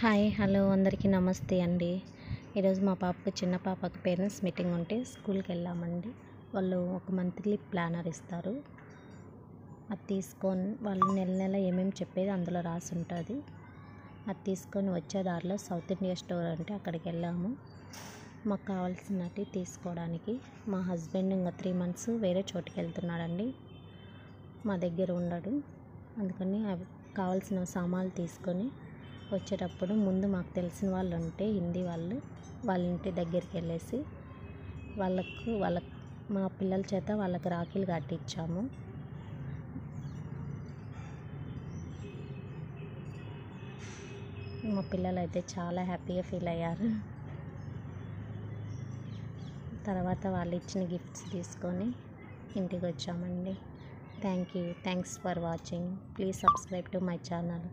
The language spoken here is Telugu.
హాయ్ హలో అందరికీ నమస్తే అండి. ఈరోజు మా పాపకు చిన్న పాపకు పేరెంట్స్ మీటింగ్ ఉంటే స్కూల్కి వెళ్ళామండి. వాళ్ళు ఒక మంత్లీ ప్లానర్ ఇస్తారు. అది తీసుకొని వాళ్ళు నెల నెల ఏమేమి చెప్పేది అందులో రాసి ఉంటుంది. అది తీసుకొని వచ్చే దారిలో సౌత్ ఇండియా స్టోర్ అంటే అక్కడికి వెళ్ళాము. మాకు కావాల్సినవి తీసుకోవడానికి. మా హస్బెండ్ ఇంకా 3 months వేరే చోటుకి వెళ్తున్నాడండి, మా దగ్గర ఉండడు. అందుకని అవి కావాల్సిన సామాన్లు తీసుకొని వచ్చేటప్పుడు ముందు మాకు తెలిసిన వాళ్ళు ఉంటే హిందీ వాళ్ళు, వాళ్ళ ఇంటి దగ్గరికి వెళ్ళేసి మా పిల్లల చేత వాళ్ళకి రాఖీలు కట్టించాము. మా పిల్లలు అయితే చాలా హ్యాపీగా ఫీల్ అయ్యారు. తర్వాత వాళ్ళు ఇచ్చిన గిఫ్ట్స్ తీసుకొని ఇంటికి వచ్చామండి. Thanks for watching. Please subscribe to my channel.